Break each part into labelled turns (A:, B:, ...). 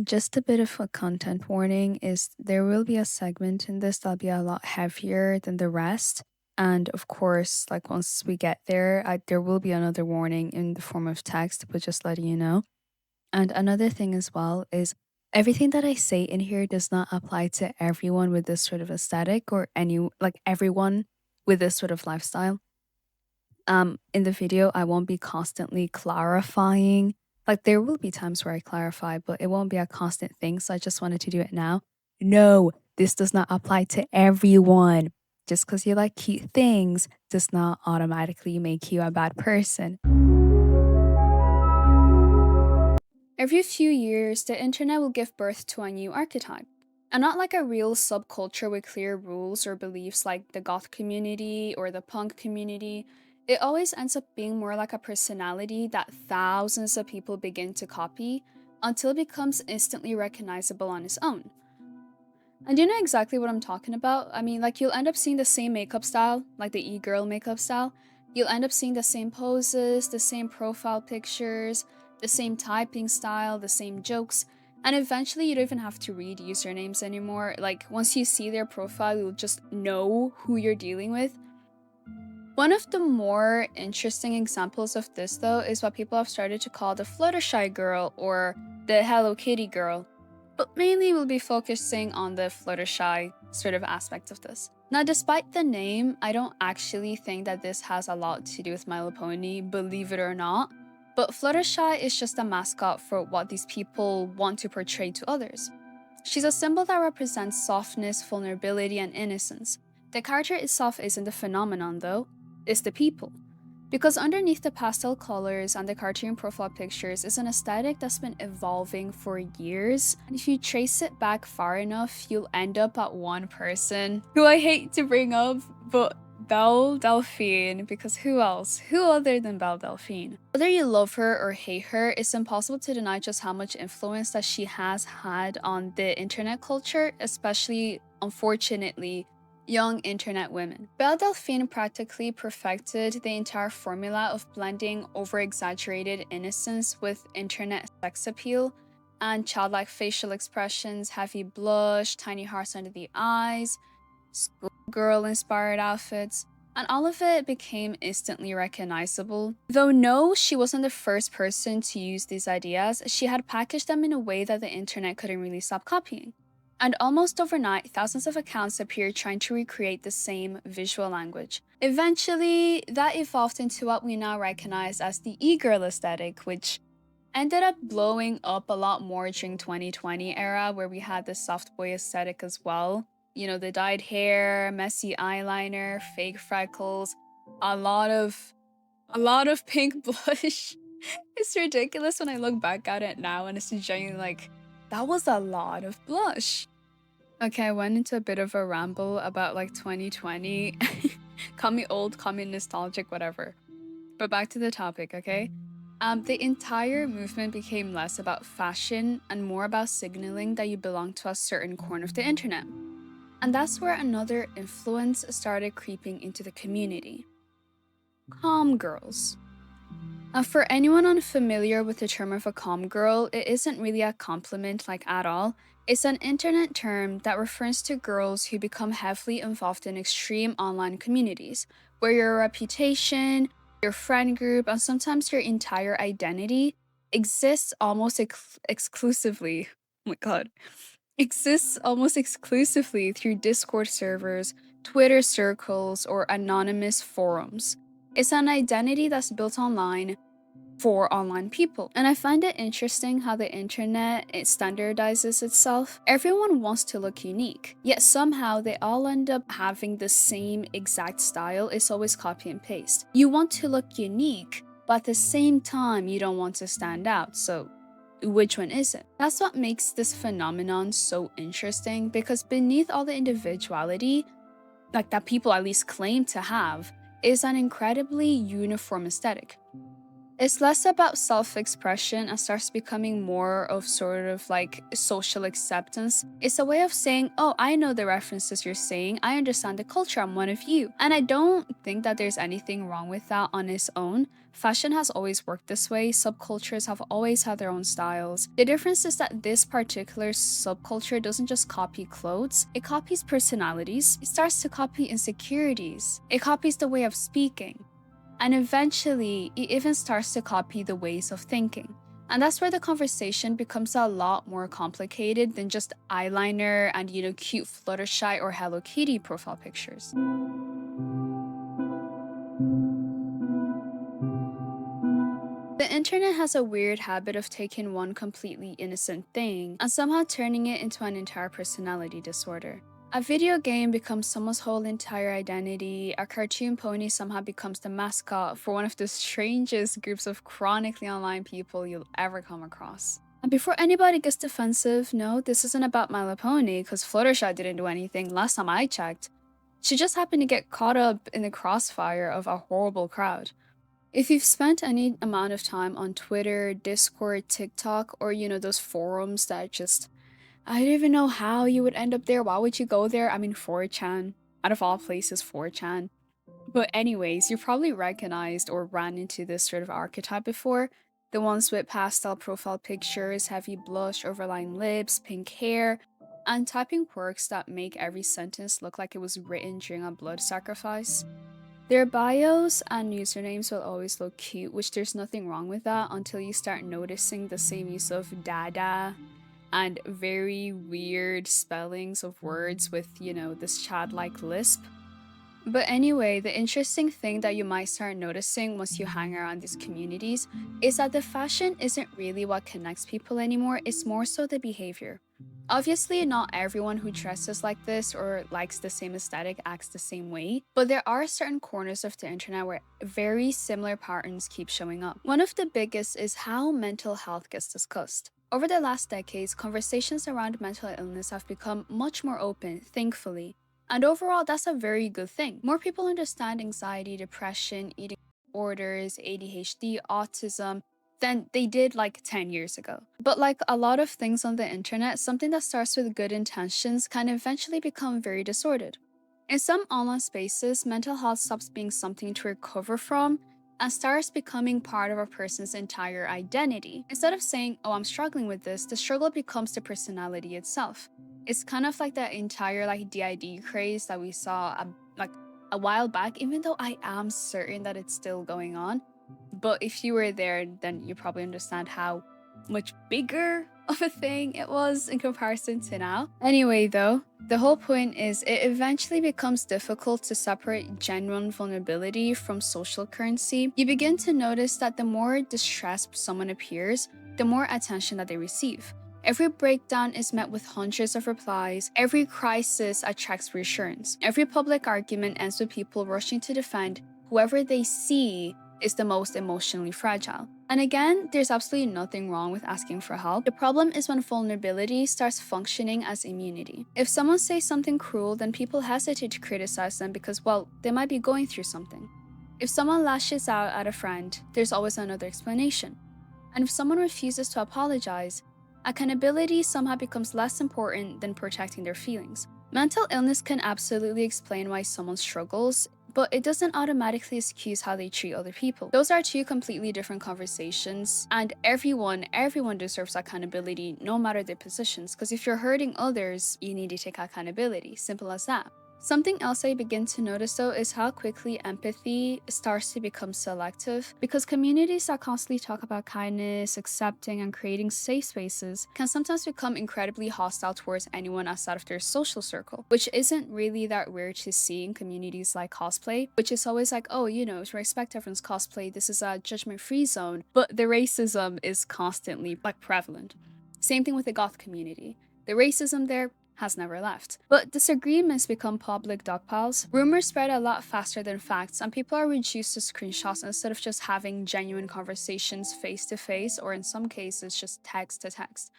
A: Just a bit of a content warning is there will be a segment in this that'll be a lot heavier than the rest. And of course, like once we get there, there will be another warning in the form of text, but just letting you know. And another thing as well is everything that I say in here does not apply to everyone with this sort of aesthetic or like everyone with this sort of lifestyle. In the video, I won't be constantly clarifying. Like there will be times where I clarify, but it won't be a constant thing. So I just wanted to do it now. No, this does not apply to everyone. Just because you like cute things does not automatically make you a bad person. Every few years, the internet will give birth to a new archetype. And not like a real subculture with clear rules or beliefs like the goth community or the punk community. It always ends up being more like a personality that thousands of people begin to copy until it becomes instantly recognizable on its own. And you know exactly what I'm talking about? I mean, like, you'll end up seeing the same makeup style, like the e-girl makeup style. You'll end up seeing the same poses, the same profile pictures, the same typing style, the same jokes. And eventually, you don't even have to read usernames anymore. Like, once you see their profile, you'll just know who you're dealing with. One of the more interesting examples of this, though, is what people have started to call the Fluttershy girl or the Hello Kitty girl. But mainly we'll be focusing on the Fluttershy sort of aspect of this. Now, despite the name, I don't actually think that this has a lot to do with My Little Pony, believe it or not. But Fluttershy is just a mascot for what these people want to portray to others. She's a symbol that represents softness, vulnerability, and innocence. The character itself isn't the phenomenon, though, it's the people. Because underneath the pastel colors and the cartoon profile pictures is an aesthetic that's been evolving for years. And if you trace it back far enough, you'll end up at one person who I hate to bring up, but Belle Delphine, because who else? Who other than Belle Delphine? Whether you love her or hate her, it's impossible to deny just how much influence that she has had on the internet culture, especially, unfortunately, young internet women. Belle Delphine practically perfected the entire formula of blending over-exaggerated innocence with internet sex appeal and childlike facial expressions, heavy blush, tiny hearts under the eyes, schoolgirl-inspired outfits, and all of it became instantly recognizable. Though no, she wasn't the first person to use these ideas, she had packaged them in a way that the internet couldn't really stop copying. And almost overnight, thousands of accounts appeared trying to recreate the same visual language. Eventually, that evolved into what we now recognize as the e-girl aesthetic, which ended up blowing up a lot more during 2020 era, where we had the soft boy aesthetic as well. You know, the dyed hair, messy eyeliner, fake freckles, a lot of pink blush. It's ridiculous when I look back at it now, and it's genuinely like, that was a lot of blush. Okay, I went into a bit of a ramble about like 2020. Call me old, call me nostalgic, whatever. But back to the topic, okay? The entire movement became less about fashion and more about signaling that you belong to a certain corner of the internet. And that's where another influence started creeping into the community. Calm girls. For anyone unfamiliar with the term of a calm girl, it isn't really a compliment like at all. It's an internet term that refers to girls who become heavily involved in extreme online communities, where your reputation, your friend group, and sometimes your entire identity exists almost exclusively. Oh my god. Exists almost exclusively through Discord servers, Twitter circles, or anonymous forums. It's an identity that's built online for online people. And I find it interesting how the internet it standardizes itself. Everyone wants to look unique, yet somehow they all end up having the same exact style. It's always copy and paste. You want to look unique, but at the same time you don't want to stand out. So which one is it? That's what makes this phenomenon so interesting, because beneath all the individuality, like that people at least claim to have, is an incredibly uniform aesthetic. It's less about self expression and starts becoming more of sort of like social acceptance. It's a way of saying, oh, I know the references you're saying, I understand the culture, I'm one of you. And I don't think that there's anything wrong with that on its own. Fashion has always worked this way, subcultures have always had their own styles. The difference is that this particular subculture doesn't just copy clothes, it copies personalities, it starts to copy insecurities, it copies the way of speaking. And eventually, it even starts to copy the ways of thinking. And that's where the conversation becomes a lot more complicated than just eyeliner and, cute Fluttershy or Hello Kitty profile pictures. The internet has a weird habit of taking one completely innocent thing and somehow turning it into an entire personality disorder. A video game becomes someone's whole entire identity, a cartoon pony somehow becomes the mascot for one of the strangest groups of chronically online people you'll ever come across. And before anybody gets defensive, no, this isn't about My Little Pony, because Fluttershy didn't do anything last time I checked. She just happened to get caught up in the crossfire of a horrible crowd. If you've spent any amount of time on Twitter, Discord, TikTok, or those forums that just I don't even know how you would end up there. Why would you go there? I mean, 4chan. Out of all places, 4chan. But anyways, you probably recognized or ran into this sort of archetype before. The ones with pastel profile pictures, heavy blush, overlying lips, pink hair, and typing quirks that make every sentence look like it was written during a blood sacrifice. Their bios and usernames will always look cute, which there's nothing wrong with that until you start noticing the same use of dada and very weird spellings of words with, this childlike lisp. But anyway, the interesting thing that you might start noticing once you hang around these communities is that the fashion isn't really what connects people anymore, it's more so the behavior. Obviously, not everyone who dresses like this or likes the same aesthetic acts the same way, but there are certain corners of the internet where very similar patterns keep showing up. One of the biggest is how mental health gets discussed. Over the last decades, conversations around mental illness have become much more open, thankfully. And overall, that's a very good thing. More people understand anxiety, depression, eating disorders, ADHD, autism, than they did like 10 years ago. But like a lot of things on the internet, something that starts with good intentions can eventually become very disordered. In some online spaces, mental health stops being something to recover from and starts becoming part of a person's entire identity. Instead of saying, oh, I'm struggling with this, the struggle becomes the personality itself. It's kind of like that entire like DID craze that we saw like a while back, even though I am certain that it's still going on. But if you were there, then you probably understand how much bigger of a thing it was in comparison to now. Anyway, though, the whole point is it eventually becomes difficult to separate genuine vulnerability from social currency. You begin to notice that the more distressed someone appears, the more attention that they receive. Every breakdown is met with hundreds of replies. Every crisis attracts reassurance. Every public argument ends with people rushing to defend whoever they see is the most emotionally fragile. And again, there's absolutely nothing wrong with asking for help. The problem is when vulnerability starts functioning as immunity. If someone says something cruel, then people hesitate to criticize them because, well, they might be going through something. If someone lashes out at a friend, there's always another explanation. And if someone refuses to apologize, accountability somehow becomes less important than protecting their feelings. Mental illness can absolutely explain why someone struggles, but it doesn't automatically excuse how they treat other people. Those are two completely different conversations, and everyone deserves accountability no matter their positions, because if you're hurting others, you need to take accountability. Simple as that. Something else I begin to notice though is how quickly empathy starts to become selective, because communities that constantly talk about kindness, accepting, and creating safe spaces can sometimes become incredibly hostile towards anyone outside of their social circle, which isn't really that weird to see in communities like cosplay, which is always like, oh, to respect everyone's cosplay, this is a judgment-free zone, but the racism is constantly like prevalent. Same thing with the goth community. The racism there has never left. But disagreements become public dogpiles. Rumors spread a lot faster than facts, and people are reduced to screenshots instead of just having genuine conversations face to face, or in some cases, just text to text.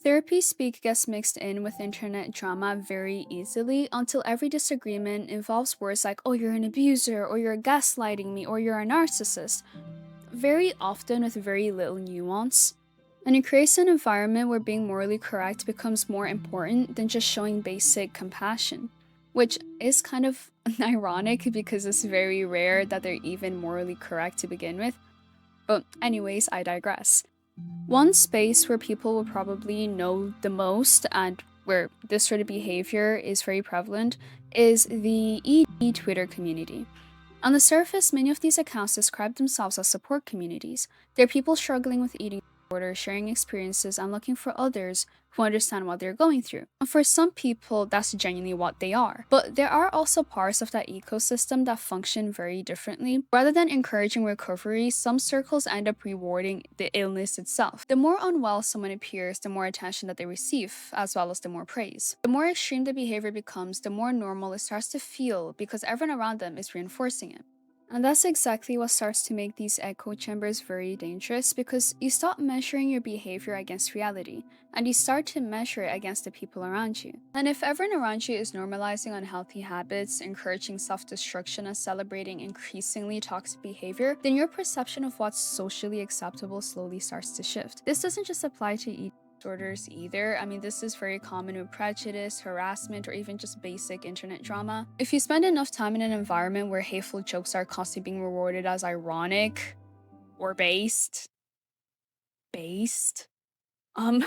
A: Therapy speak gets mixed in with internet drama very easily until every disagreement involves words like, oh, you're an abuser, or you're gaslighting me, or you're a narcissist. very often with very little nuance. And it creates an environment where being morally correct becomes more important than just showing basic compassion, which is kind of ironic because it's very rare that they're even morally correct to begin with. But anyways, I digress. One space where people will probably know the most and where this sort of behavior is very prevalent is the ED Twitter community. On the surface, many of these accounts describe themselves as support communities. They're people struggling with eating disorders, sharing experiences, and looking for others who understand what they're going through. And for some people, that's genuinely what they are. But there are also parts of that ecosystem that function very differently. Rather than encouraging recovery, some circles end up rewarding the illness itself. The more unwell someone appears, the more attention that they receive, as well as the more praise. The more extreme the behavior becomes, the more normal it starts to feel because everyone around them is reinforcing it. And that's exactly what starts to make these echo chambers very dangerous, because you stop measuring your behavior against reality, and you start to measure it against the people around you. And if everyone around you is normalizing unhealthy habits, encouraging self-destruction, and celebrating increasingly toxic behavior, then your perception of what's socially acceptable slowly starts to shift. This doesn't just apply to eating disorders either. I mean, this is very common with prejudice, harassment, or even just basic internet drama. If you spend enough time in an environment where hateful jokes are constantly being rewarded as ironic or based, um,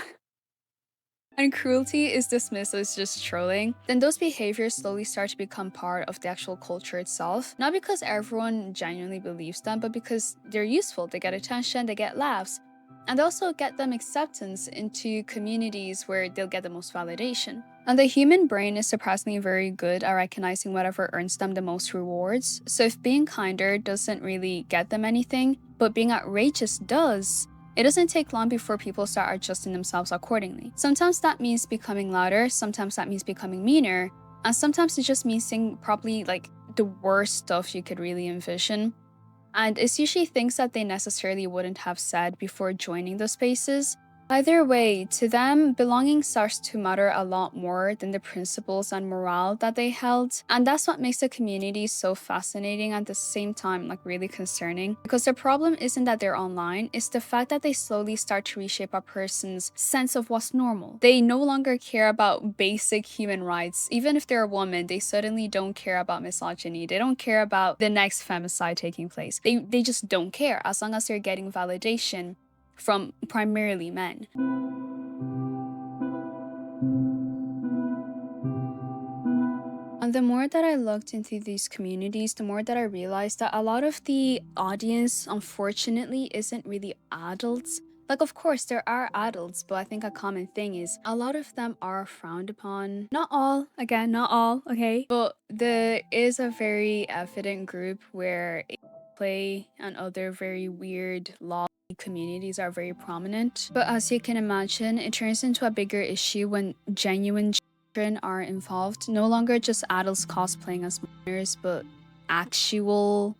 A: and cruelty is dismissed as just trolling, then those behaviors slowly start to become part of the actual culture itself. Not because everyone genuinely believes them, but because they're useful, they get attention, they get laughs, and they also get them acceptance into communities where they'll get the most validation. And the human brain is surprisingly very good at recognizing whatever earns them the most rewards. So if being kinder doesn't really get them anything, but being outrageous does, it doesn't take long before people start adjusting themselves accordingly. Sometimes that means becoming louder, sometimes that means becoming meaner, and sometimes it just means saying probably like the worst stuff you could really envision. And it's usually things that they necessarily wouldn't have said before joining those spaces. Either way, to them, belonging starts to matter a lot more than the principles and morale that they held. And that's what makes the community so fascinating and at the same time like really concerning. Because the problem isn't that they're online, it's the fact that they slowly start to reshape a person's sense of what's normal. They no longer care about basic human rights. Even if they're a woman, they suddenly don't care about misogyny. They don't care about the next femicide taking place. They just don't care as long as they're getting validation from primarily men. And the more that I looked into these communities, the more that I realized that a lot of the audience, unfortunately, isn't really adults. Like, of course, there are adults, but I think a common thing is a lot of them are frowned upon. Not all, again, not all, okay? But there is a very evident group where play and other very weird law communities are very prominent. But as you can imagine, it turns into a bigger issue when genuine children are involved. No longer just adults cosplaying as minors, but actual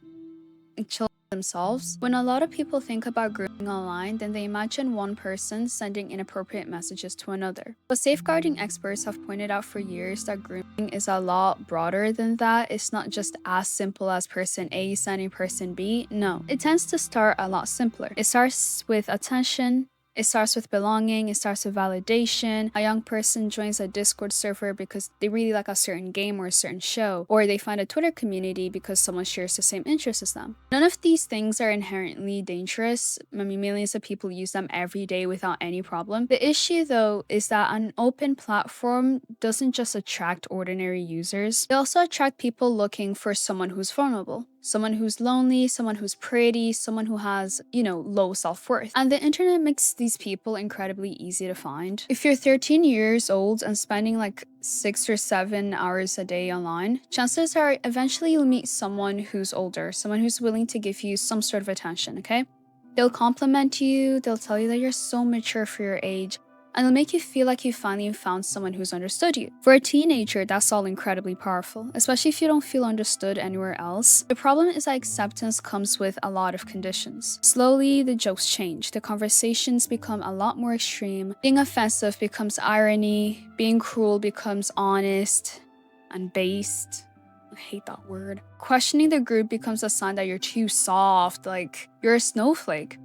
A: children themselves. When a lot of people think about grooming online, then they imagine one person sending inappropriate messages to another. But safeguarding experts have pointed out for years that grooming is a lot broader than that. It's not just as simple as person A sending person B. No, it tends to start a lot simpler. It starts with attention. It starts with belonging, it starts with validation. A young person joins a Discord server because they really like a certain game or a certain show, or they find a Twitter community because someone shares the same interests as them. None of these things are inherently dangerous. I mean, millions of people use them every day without any problem. The issue, though, is that an open platform doesn't just attract ordinary users. It also attracts people looking for someone who's vulnerable, someone who's lonely, someone who's pretty, someone who has, low self-worth. And the internet makes these people incredibly easy to find. If you're 13 years old and spending like 6 or 7 hours a day online, chances are eventually you'll meet someone who's older, someone who's willing to give you some sort of attention, okay? They'll compliment you, they'll tell you that you're so mature for your age, and it'll make you feel like you finally found someone who's understood you. For a teenager, that's all incredibly powerful, especially if you don't feel understood anywhere else. The problem is that acceptance comes with a lot of conditions. Slowly, the jokes change, the conversations become a lot more extreme, being offensive becomes irony, being cruel becomes honest and based, I hate that word. Questioning the group becomes a sign that you're too soft, like you're a snowflake,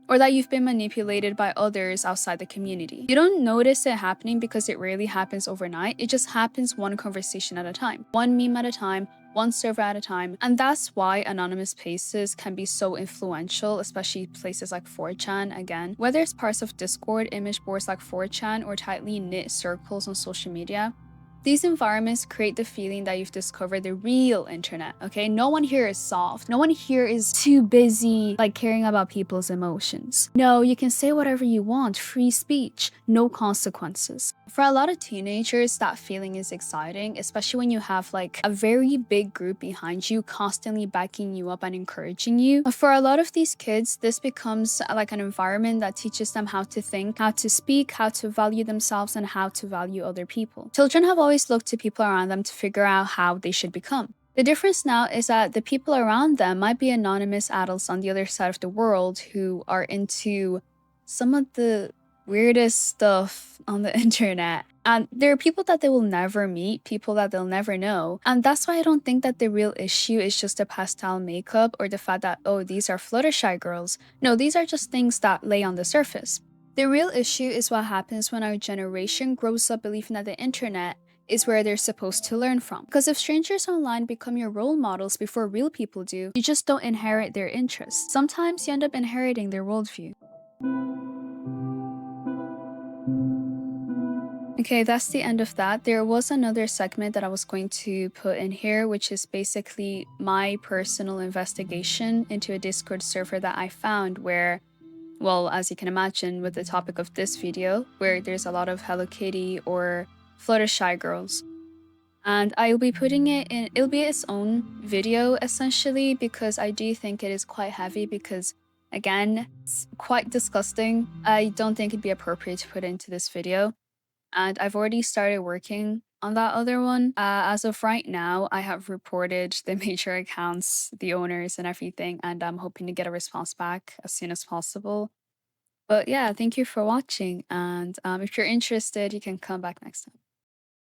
A: or that you've been manipulated by others outside the community. You don't notice it happening because it rarely happens overnight. It just happens one conversation at a time, one meme at a time, one server at a time. And that's why anonymous places can be so influential, especially places like 4chan again. Whether it's parts of Discord, image boards like 4chan, or tightly knit circles on social media, these environments create the feeling that you've discovered the real internet, okay? No one here is soft. No one here is too busy, like, caring about people's emotions. No, you can say whatever you want, free speech, no consequences. For a lot of teenagers, that feeling is exciting, especially when you have, like, a very big group behind you, constantly backing you up and encouraging you. But for a lot of these kids, this becomes like an environment that teaches them how to think, how to speak, how to value themselves, and how to value other people. Children have always looked to people around them to figure out how they should become. The difference now is that the people around them might be anonymous adults on the other side of the world who are into some of the weirdest stuff on the internet. And there are people that they will never meet, people that they'll never know. And that's why I don't think that the real issue is just the pastel makeup or the fact that, oh, these are Fluttershy girls. No, these are just things that lay on the surface. The real issue is what happens when our generation grows up believing that the internet is where they're supposed to learn from. Because if strangers online become your role models before real people do, you just don't inherit their interests. Sometimes you end up inheriting their worldview. Okay, that's the end of that. There was another segment that I was going to put in here, which is basically my personal investigation into a Discord server that I found where, well, as you can imagine with the topic of this video, where there's a lot of Hello Kitty or Fluttershy girls. And I will be putting it in, it'll be its own video essentially, because I do think it is quite heavy because, again, it's quite disgusting. I don't think it'd be appropriate to put into this video. And I've already started working on that other one. As of right now, I have reported the major accounts, the owners, and everything, and I'm hoping to get a response back as soon as possible. But yeah, thank you for watching, and if you're interested, you can come back next time.